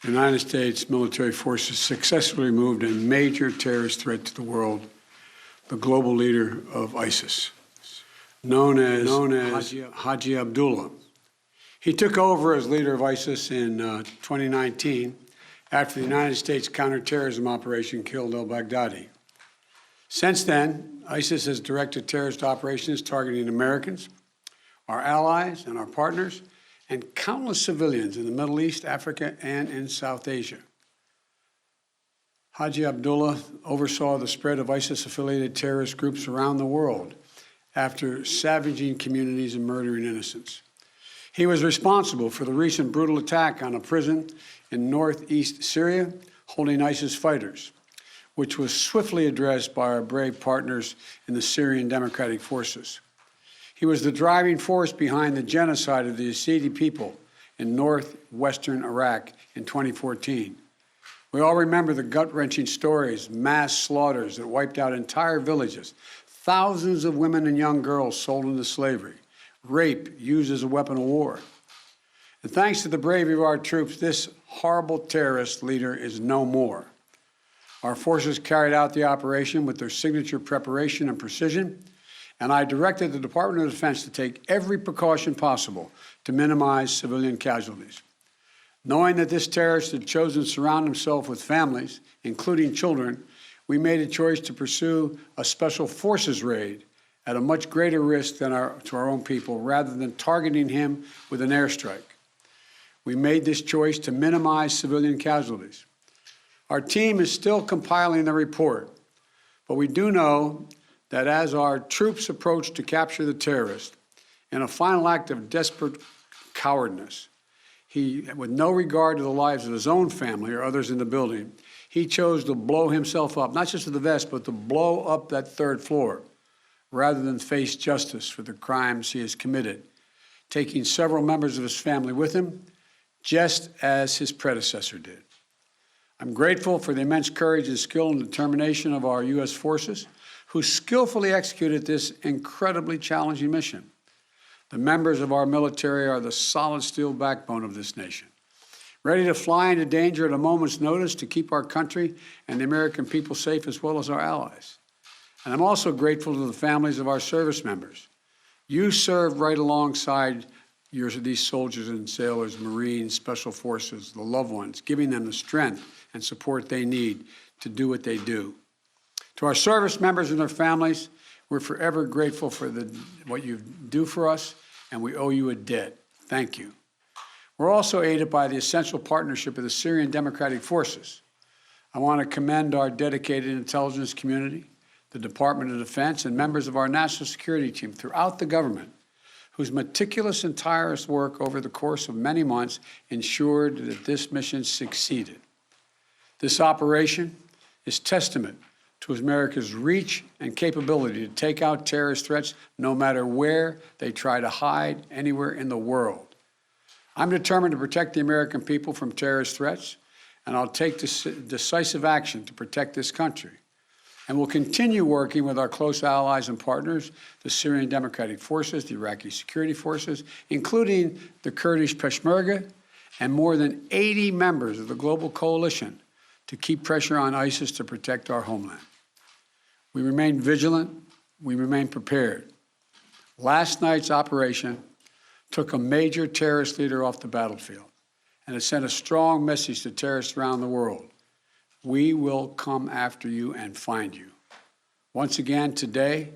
The United States military forces successfully removed a major terrorist threat to the world, the global leader of ISIS, known as Haji Abdullah. He took over as leader of ISIS in 2019 after the United States counterterrorism operation killed al-Baghdadi. Since then, ISIS has directed terrorist operations targeting Americans, our allies and our partners, and countless civilians in the Middle East, Africa, and in South Asia. Haji Abdullah oversaw the spread of ISIS-affiliated terrorist groups around the world after savaging communities and murdering innocents. He was responsible for the recent brutal attack on a prison in northeast Syria holding ISIS fighters, which was swiftly addressed by our brave partners in the Syrian Democratic Forces. He was the driving force behind the genocide of the Yazidi people in northwestern Iraq in 2014. We all remember the gut-wrenching stories, mass slaughters that wiped out entire villages, thousands of women and young girls sold into slavery, rape used as a weapon of war. And thanks to the bravery of our troops, this horrible terrorist leader is no more. Our forces carried out the operation with their signature preparation and precision, and I directed the Department of Defense to take every precaution possible to minimize civilian casualties. Knowing that this terrorist had chosen to surround himself with families, including children, we made a choice to pursue a special forces raid at a much greater risk than to our own people, rather than targeting him with an airstrike. We made this choice to minimize civilian casualties. Our team is still compiling the report, but we do know that as our troops approach to capture the terrorist, in a final act of desperate cowardness, he, with no regard to the lives of his own family or others in the building, he chose to blow himself up, not just with the vest, but to blow up that third floor, rather than face justice for the crimes he has committed, taking several members of his family with him, just as his predecessor did. I'm grateful for the immense courage and skill and determination of our U.S. forces, who skillfully executed this incredibly challenging mission. The members of our military are the solid steel backbone of this nation, ready to fly into danger at a moment's notice to keep our country and the American people safe, as well as our allies. And I'm also grateful to the families of our service members. You served right alongside these soldiers and sailors, Marines, Special Forces, the loved ones, giving them the strength and support they need to do what they do. To our service members and their families, we're forever grateful for what you do for us, and we owe you a debt. Thank you. We're also aided by the essential partnership of the Syrian Democratic Forces. I want to commend our dedicated intelligence community, the Department of Defense, and members of our national security team throughout the government, whose meticulous and tireless work over the course of many months ensured that this mission succeeded. This operation is testament to America's reach and capability to take out terrorist threats no matter where they try to hide anywhere in the world. I'm determined to protect the American people from terrorist threats, and I'll take decisive action to protect this country. And we'll continue working with our close allies and partners, the Syrian Democratic Forces, the Iraqi security forces, including the Kurdish Peshmerga, and more than 80 members of the global coalition to keep pressure on ISIS to protect our homeland. We remain vigilant. We remain prepared. Last night's operation took a major terrorist leader off the battlefield, and it sent a strong message to terrorists around the world. We will come after you and find you. Once again, today,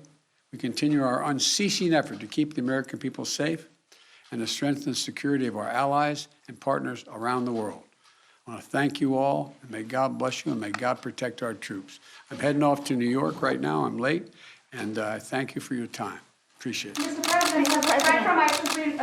we continue our unceasing effort to keep the American people safe and to strengthen the security of our allies and partners around the world. I want to thank you all, and may God bless you, and may God protect our troops. I'm heading off to New York right now. I'm late, and I thank you for your time. Appreciate it. Mr. President,